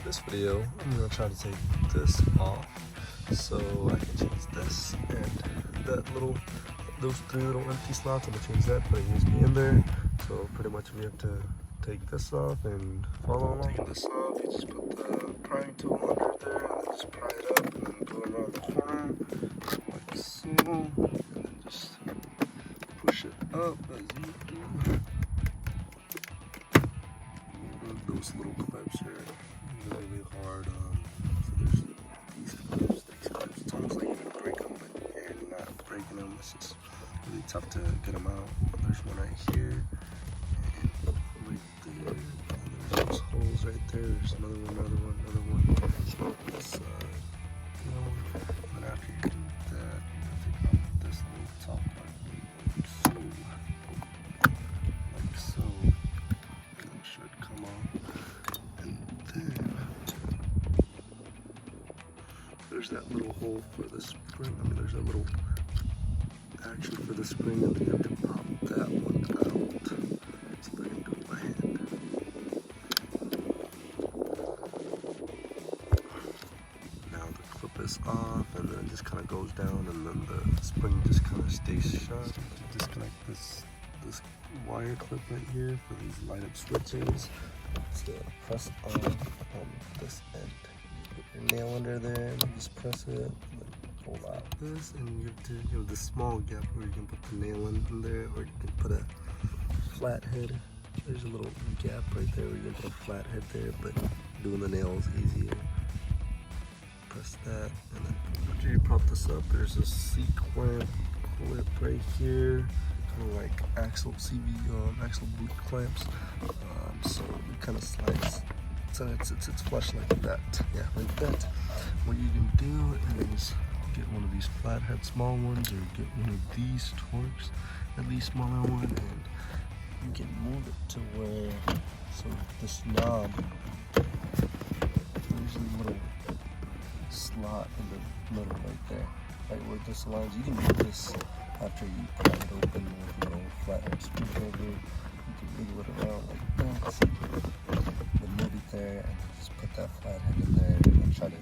this video, I'm gonna try to take this off so I can change this and those three little empty slots. I'm gonna change that, put a USB in there. So pretty much we have to take this off and follow along. Taking this off, you just put the prying tool under there and then just pry it up and then go around the corner like so, and then just push it up as you do. Those little clips are really hard. So there's these clips. It's almost like you can break them, but you're not breaking them. It's just really tough to get them out. But there's one right here, and right there. And there's those holes right there. There's another one. So this side, and then after you do that, you take out this little top part, like so. That should come off. And then there's that little hole for the spring. There's a little action for the spring, and then you have to pop that one out. See if I can do it with my hand. Now the clip is off, and then it just kind of goes down, and then the spring just kind of stays shut. Disconnect this wire clip right here for these light up switches. To press on this end. Put your nail under there and just press it, and then pull out this, and you have this small gap where you can put the nail in there, or you can put a flat head. There's a little gap right there where you can put a flat head there, but doing the nail is easier. Press that, and then after you prop this up, there's a C-clamp clip right here, kind of like axle boot clamps. So it kind of slides. So it's flush like that. Yeah, like that. What you can do is get one of these flathead small ones, or get one of these Torx, at least smaller one, and you can move it to where, so this knob, there's a little slot in the middle right there, right where this aligns. You can move this after you pry it open with a little flathead screwdriver. You can wiggle it around like that. So then move it there, and then just put that flathead in there and try to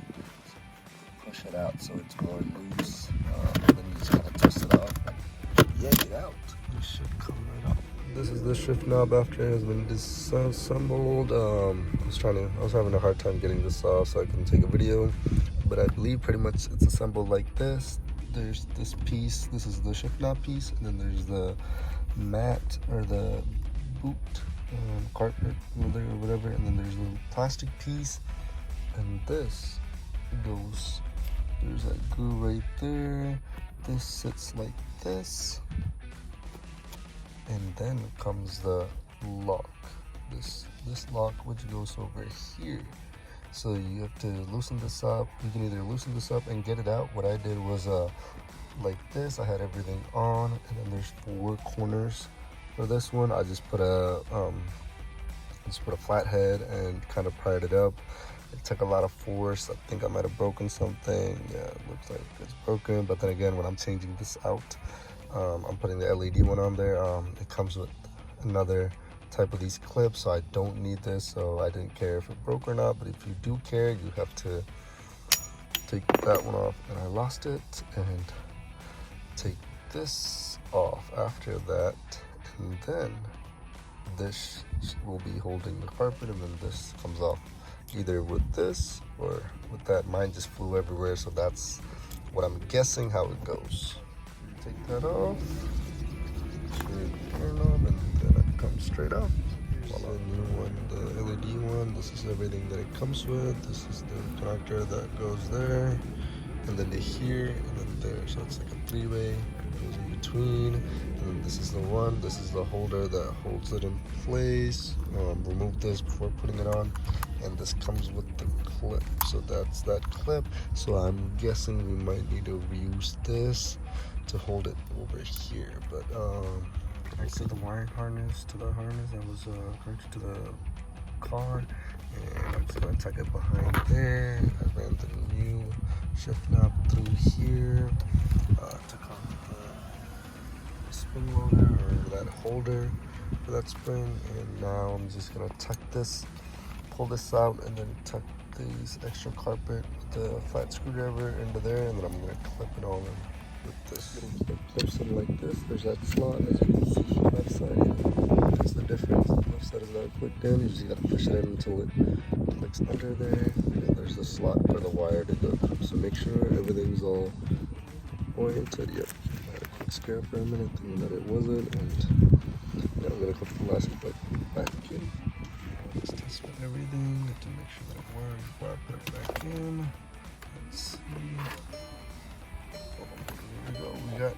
push it out so it's more loose. And then you just kind of twist it off and yank it out. This should come right out. This is the shift knob after it has been disassembled. I was having a hard time getting this off so I can take a video, but I believe pretty much it's assembled like this. There's this piece, this is the shift knob piece, and then there's the mat or the boot carpet holder or whatever, and then there's a little plastic piece, and this goes, there's that glue right there. This sits like this, and then comes the lock, this lock, which goes over here. So you have to loosen this up. You can either loosen this up and get it out. What I did was like this. I had everything on, and then there's 4 corners for this one. I just put a flat head and kind of pried it up. It took a lot of force. I think I might have broken something. Yeah, it looks like it's broken. But then again, when I'm changing this out, I'm putting the LED one on there. It comes with another type of these clips, so I don't need this, so I didn't care if it broke or not. But if you do care, you have to take that one off, and I lost it, and take this off after that, and then this will be holding the carpet, and then this comes off either with this or with that. Mine just flew everywhere, so that's what I'm guessing how it goes. Take that off, turn on, and then it comes straight up. Here's the new one, the LED one. This is everything that it comes with. This is the connector that goes there, and then to here, and then there. So it's like a 3-way, goes in between. And then this is the one. This is the holder that holds it in place. Remove this before putting it on, and this comes with the clip. So that's that clip. So I'm guessing we might need to reuse this to hold it over here. But I see the wiring harness to the harness that was connected to the car, and I'm just gonna tuck it behind there. I ran the new shift knob through here, took off the spring loader, or that holder for that spring, and now I'm just gonna tuck this, pull this out, and then tuck this extra carpet with the flat screwdriver into there, and then I'm gonna clip it all in with this. It clips in like this. There's that slot, as you can see, left side. Yeah. That's the difference. Left side is not clicked in. You just gotta push it in until it clicks under there. And there's the slot for the wire to go through. So make sure everything's all oriented. Yep. I had a quick scare for a minute, thinking that it wasn't, and now I'm gonna clip the last clip back in. Let's test with everything to make sure that it works before I put it back in. Let's see. Here we go.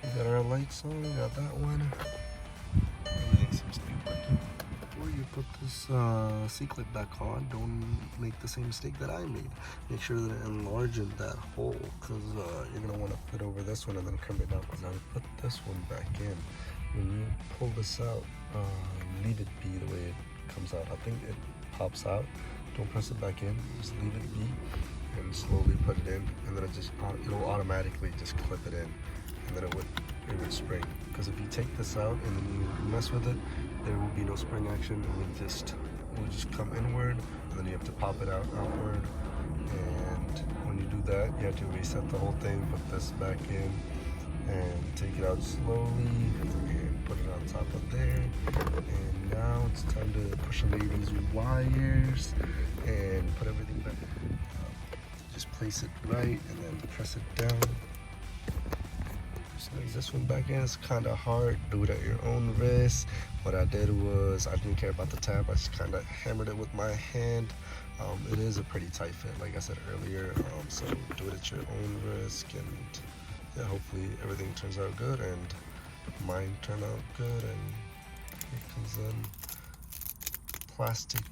We got our lights on. We got that one. Everything seems to be working. Before you put this C-clip back on, don't make the same mistake that I made. Make sure that it enlarges that hole, because you're gonna want to put over this one and then crimp it down. Because I put this one back in. When you pull this out, leave it be the way it comes out. I think it pops out. Don't press it back in. Just leave it be and slowly put it in, and then it'll automatically just clip it in, and then it would spring. Because if you take this out and then you mess with it, there will be no spring action. It will just come inward, and then you have to pop it outward. And when you do that, you have to reset the whole thing, put this back in, and take it out slowly and put it on top of there. And now it's time to push away these wires and put everything back. Just place it right and then press it down. Just lays this one back in. It's kind of hard. Do it at your own risk. What I did was I didn't care about the tab. I just kind of hammered it with my hand. It is a pretty tight fit, like I said earlier. So do it at your own risk, and yeah, hopefully everything turns out good, and mine turned out good. And here comes in plastic